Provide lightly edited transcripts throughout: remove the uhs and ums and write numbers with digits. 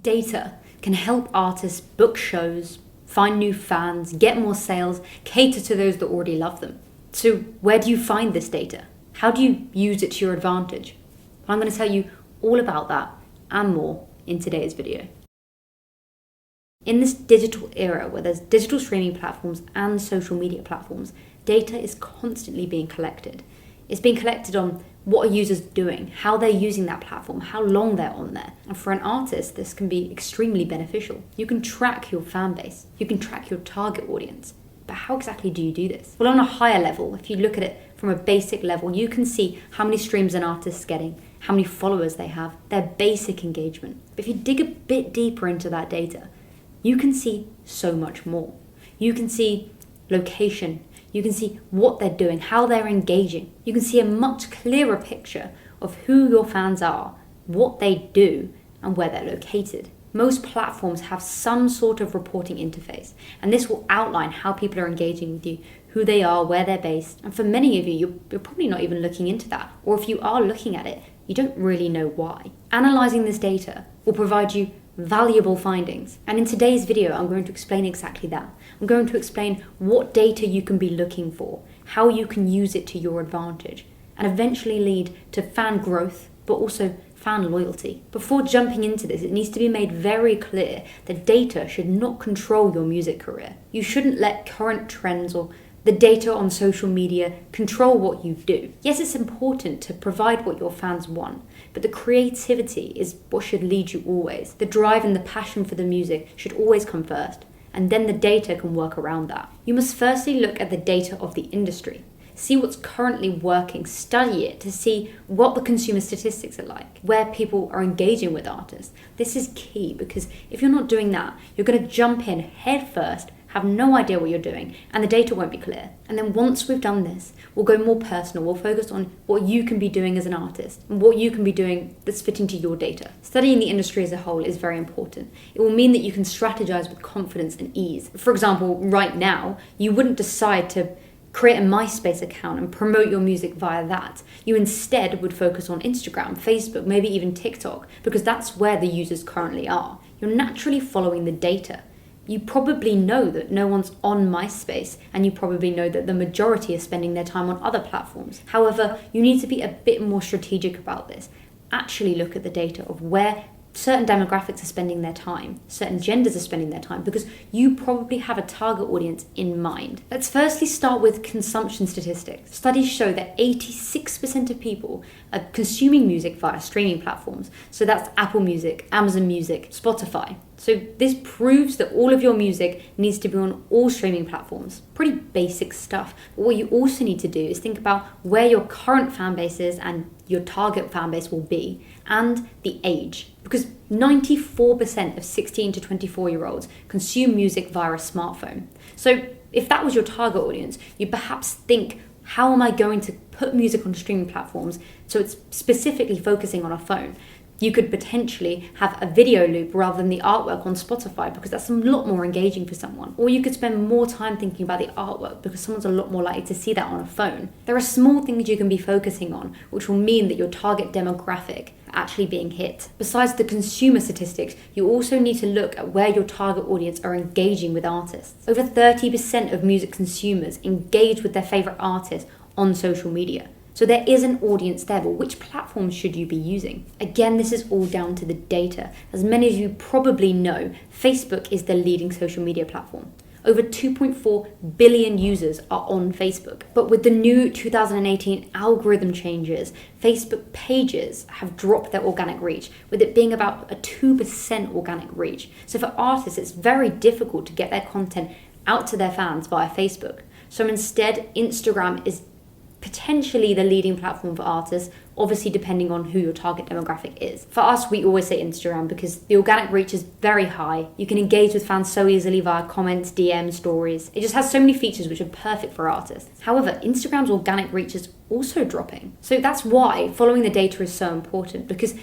Data can help artists book shows, find new fans, get more sales, cater to those that already love them. So where do you find this data? How do you use it to your advantage? I'm going to tell you all about that and more in today's video. In this digital era where there's digital streaming platforms and social media platforms, data is constantly being collected. It's being collected on what are users doing, how they're using that platform, how long they're on there. And for an artist, this can be extremely beneficial. You can track your fan base, you can track your target audience. But how exactly do you do this? Well, on a higher level, if you look at it from a basic level, you can see how many streams an artist is getting, how many followers they have, their basic engagement. But if you dig a bit deeper into that data, you can see so much more. You can see location, you can see what they're doing, how they're engaging. You can see a much clearer picture of who your fans are, what they do, and where they're located. Most platforms have some sort of reporting interface, and this will outline how people are engaging with you, who they are, where they're based. And for many of you, you're probably not even looking into that. Or if you are looking at it, you don't really know why. Analyzing this data will provide you valuable findings. And in today's video, I'm going to explain exactly that. I'm going to explain what data you can be looking for, how you can use it to your advantage, and eventually lead to fan growth, but also fan loyalty. Before jumping into this, it needs to be made very clear that data should not control your music career. You shouldn't let current trends or the data on social media control what you do. Yes, it's important to provide what your fans want, but the creativity is what should lead you always. The drive and the passion for the music should always come first, and then the data can work around that. You must firstly look at the data of the industry. See what's currently working, study it to see what the consumer statistics are like, where people are engaging with artists. This is key because if you're not doing that, you're going to jump in head first, have no idea what you're doing, and the data won't be clear. And then once we've done this, we'll go more personal. We'll focus on what you can be doing as an artist and what you can be doing that's fitting to your data. Studying the industry as a whole is very important. It will mean that you can strategize with confidence and ease. For example, right now, you wouldn't decide to create a MySpace account and promote your music via that. You instead would focus on Instagram, Facebook, maybe even TikTok, because that's where the users currently are. You're naturally following the data. You probably know that no one's on MySpace, and you probably know that the majority are spending their time on other platforms. However, you need to be a bit more strategic about this. Actually look at the data of where certain demographics are spending their time, certain genders are spending their time, because you probably have a target audience in mind. Let's firstly start with consumption statistics. Studies show that 86% of people are consuming music via streaming platforms. So that's Apple Music, Amazon Music, Spotify. So this proves that all of your music needs to be on all streaming platforms. Pretty basic stuff. But what you also need to do is think about where your current fan base is and your target fan base will be, and the age. Because 94% of 16 to 24-year-olds consume music via a smartphone. So if that was your target audience, you perhaps think, how am I going to put music on streaming platforms so it's specifically focusing on a phone? You could potentially have a video loop rather than the artwork on Spotify, because that's a lot more engaging for someone. Or you could spend more time thinking about the artwork because someone's a lot more likely to see that on a phone. There are small things you can be focusing on which will mean that your target demographic are actually being hit. Besides the consumer statistics, you also need to look at where your target audience are engaging with artists. Over 30% of music consumers engage with their favorite artists on social media. So there is an audience there, but which platforms should you be using? Again, this is all down to the data. As many of you probably know, Facebook is the leading social media platform. Over 2.4 billion users are on Facebook. But with the new 2018 algorithm changes, Facebook pages have dropped their organic reach, with it being about a 2% organic reach. So for artists, it's very difficult to get their content out to their fans via Facebook. So instead, Instagram is potentially the leading platform for artists, obviously depending on who your target demographic is. For us, we always say Instagram because the organic reach is very high. You can engage with fans so easily via comments, DMs, stories. It just has so many features which are perfect for artists. However, Instagram's organic reach is also dropping. So that's why following the data is so important, because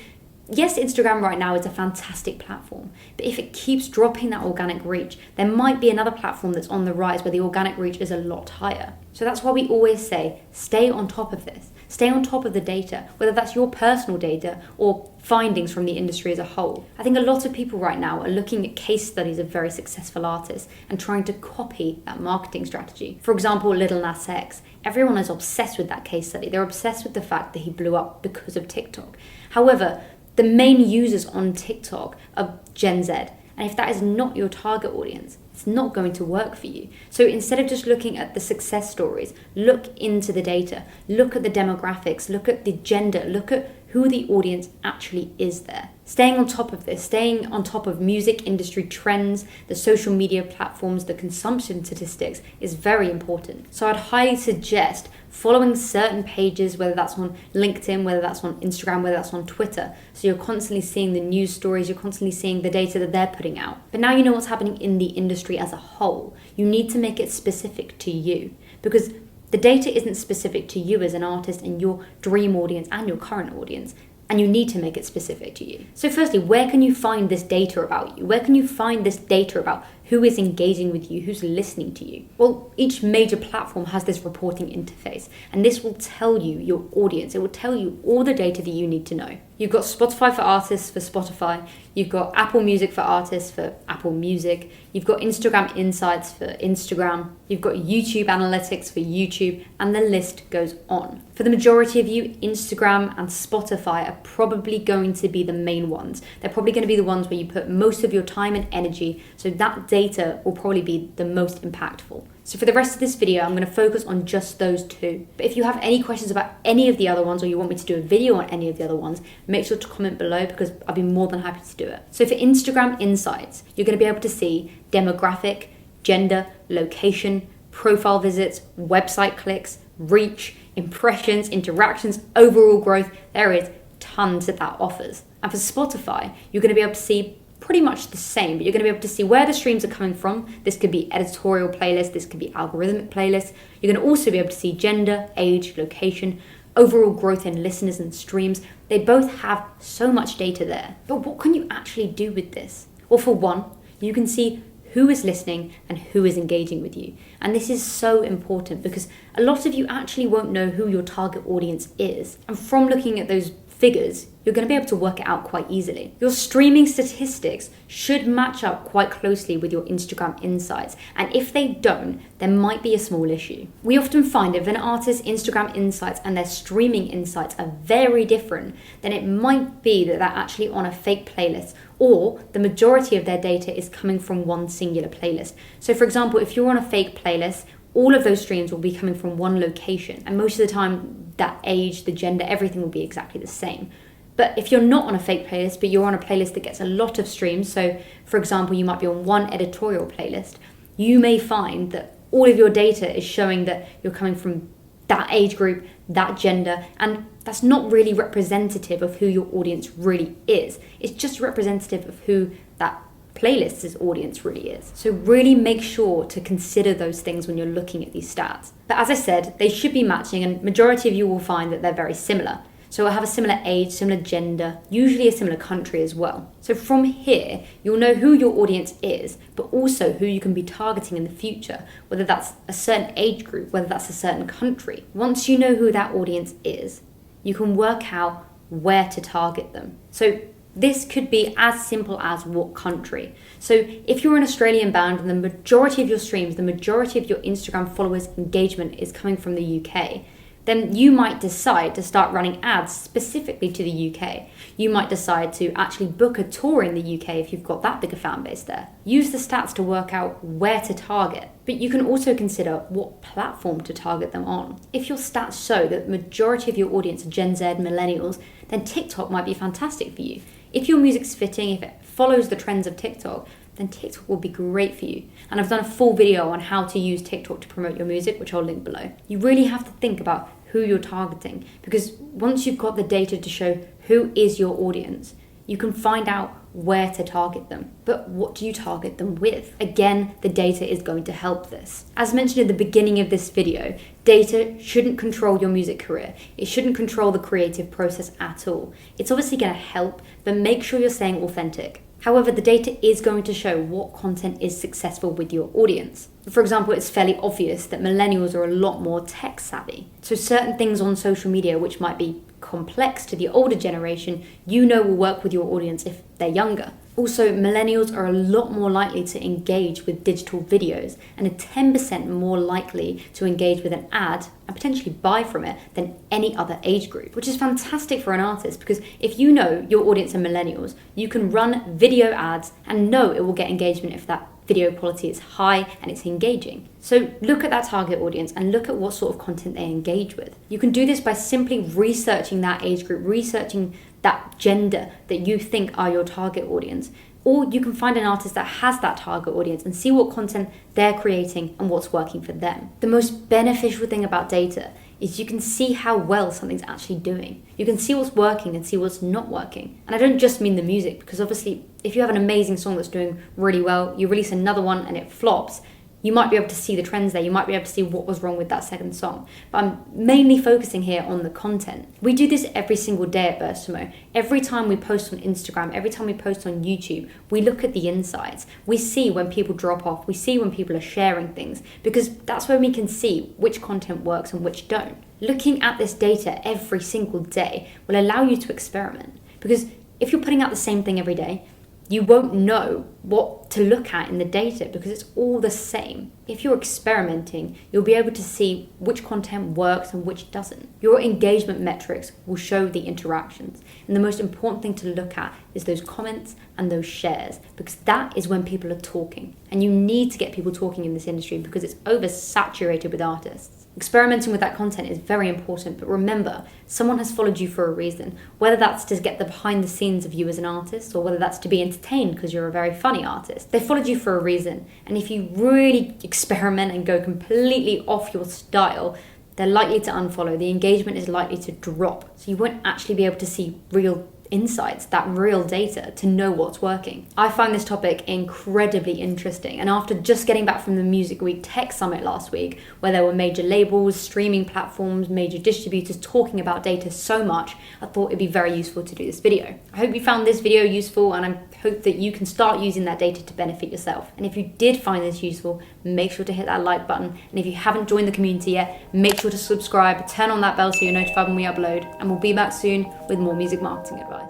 yes, Instagram right now is a fantastic platform, but if it keeps dropping that organic reach, there might be another platform that's on the rise where the organic reach is a lot higher. So that's why we always say, stay on top of this. Stay on top of the data, whether that's your personal data or findings from the industry as a whole. I think a lot of people right now are looking at case studies of very successful artists and trying to copy that marketing strategy. For example, Lil Nas X. Everyone is obsessed with that case study. They're obsessed with the fact that he blew up because of TikTok. However, the main users on TikTok are Gen Z. And if that is not your target audience, it's not going to work for you. So instead of just looking at the success stories, look into the data, look at the demographics, look at the gender, look at who the audience actually is there. Staying on top of this, staying on top of music industry trends, the social media platforms, the consumption statistics is very important. So I'd highly suggest following certain pages, whether that's on LinkedIn, whether that's on Instagram, whether that's on Twitter. So you're constantly seeing the news stories, you're constantly seeing the data that they're putting out. But now you know what's happening in the industry as a whole. You need to make it specific to you, because the data isn't specific to you as an artist and your dream audience and your current audience, and you need to make it specific to you. So firstly, where can you find this data about you? Where can you find this data about who is engaging with you, who's listening to you? Well, each major platform has this reporting interface, and this will tell you your audience. It will tell you all the data that you need to know. You've got Spotify for artists for Spotify. You've got Apple Music for artists for Apple Music. You've got Instagram Insights for Instagram. You've got YouTube Analytics for YouTube, and the list goes on. For the majority of you, Instagram and Spotify are probably going to be the main ones. They're probably going to be the ones where you put most of your time and energy, so that data will probably be the most impactful. So for the rest of this video, I'm going to focus on just those two. But if you have any questions about any of the other ones, or you want me to do a video on any of the other ones, make sure to comment below, because I'll be more than happy to do it. So for Instagram Insights, you're going to be able to see demographic, gender, location, profile visits, website clicks, reach, impressions, interactions, overall growth. There is tons that offers. And for Spotify, you're going to be able to see pretty much the same, but you're going to be able to see where the streams are coming from. This could be editorial playlists, this could be algorithmic playlists. You're going to also be able to see gender, age, location, overall growth in listeners and streams. They both have so much data there. But what can you actually do with this? Well, for one, you can see who is listening and who is engaging with you. And this is so important, because a lot of you actually won't know who your target audience is. And from looking at those figures, you're going to be able to work it out quite easily. Your streaming statistics should match up quite closely with your Instagram Insights, and if they don't, there might be a small issue. We often find if an artist's Instagram Insights and their streaming insights are very different, then it might be that they're actually on a fake playlist, or the majority of their data is coming from one singular playlist. So for example, if you're on a fake playlist, all of those streams will be coming from one location, and most of the time that age, the gender, everything will be exactly the same. But if you're not on a fake playlist, but you're on a playlist that gets a lot of streams, so for example, you might be on one editorial playlist, you may find that all of your data is showing that you're coming from that age group, that gender, and that's not really representative of who your audience really is. It's just representative of who that playlist's audience really is. So really make sure to consider those things when you're looking at these stats. But as I said, they should be matching, and majority of you will find that they're very similar. So we'll have a similar age, similar gender, usually a similar country as well. So from here, you'll know who your audience is, but also who you can be targeting in the future, whether that's a certain age group, whether that's a certain country. Once you know who that audience is, you can work out where to target them. So this could be as simple as what country. So if you're an Australian band and the majority of your streams, the majority of your Instagram followers' engagement is coming from the UK, then you might decide to start running ads specifically to the UK. You might decide to actually book a tour in the UK if you've got that big a fan base there. Use the stats to work out where to target, but you can also consider what platform to target them on. If your stats show that the majority of your audience are Gen Z, millennials, then TikTok might be fantastic for you. If your music's fitting, if it follows the trends of TikTok, then TikTok will be great for you. And I've done a full video on how to use TikTok to promote your music, which I'll link below. You really have to think about who you're targeting, because once you've got the data to show who is your audience, you can find out where to target them. But what do you target them with? Again, the data is going to help this. As mentioned at the beginning of this video, data shouldn't control your music career. It shouldn't control the creative process at all. It's obviously going to help, but make sure you're staying authentic. However, the data is going to show what content is successful with your audience. For example, it's fairly obvious that millennials are a lot more tech savvy. So certain things on social media which might be complex to the older generation, will work with your audience if they're younger. Also, millennials are a lot more likely to engage with digital videos and are 10% more likely to engage with an ad and potentially buy from it than any other age group, which is fantastic for an artist because if you know your audience are millennials, you can run video ads and know it will get engagement if that video quality is high and it's engaging. So look at that target audience and look at what sort of content they engage with. You can do this by simply researching that age group, researching that gender that you think are your target audience. Or you can find an artist that has that target audience and see what content they're creating and what's working for them. The most beneficial thing about data is you can see how well something's actually doing. You can see what's working and see what's not working. And I don't just mean the music, because obviously if you have an amazing song that's doing really well, you release another one and it flops, you might be able to see the trends there. You might be able to see what was wrong with that second song. But I'm mainly focusing here on the content. We do this every single day at Burstimo. Every time we post on Instagram, every time we post on YouTube, we look at the insights. We see when people drop off. We see when people are sharing things, because that's when we can see which content works and which don't. Looking at this data every single day will allow you to experiment, because if you're putting out the same thing every day, you won't know what to look at in the data because it's all the same. If you're experimenting, you'll be able to see which content works and which doesn't. Your engagement metrics will show the interactions. And the most important thing to look at is those comments and those shares, because that is when people are talking. And you need to get people talking in this industry because it's oversaturated with artists. Experimenting with that content is very important, but remember, someone has followed you for a reason, whether that's to get the behind the scenes of you as an artist or whether that's to be entertained because you're a very funny artist. They followed you for a reason, and if you really experiment and go completely off your style, they're likely to unfollow. The engagement is likely to drop, so you won't actually be able to see real insights, that real data to know what's working. I find this topic incredibly interesting, and after just getting back from the Music Week Tech Summit last week, where there were major labels, streaming platforms, major distributors talking about data so much, I thought it'd be very useful to do this video. I hope you found this video useful, and I hope that you can start using that data to benefit yourself. And if you did find this useful, make sure to hit that like button, and if you haven't joined the community yet, make sure to subscribe, turn on that bell so you're notified when we upload, and we'll be back soon with more music marketing advice.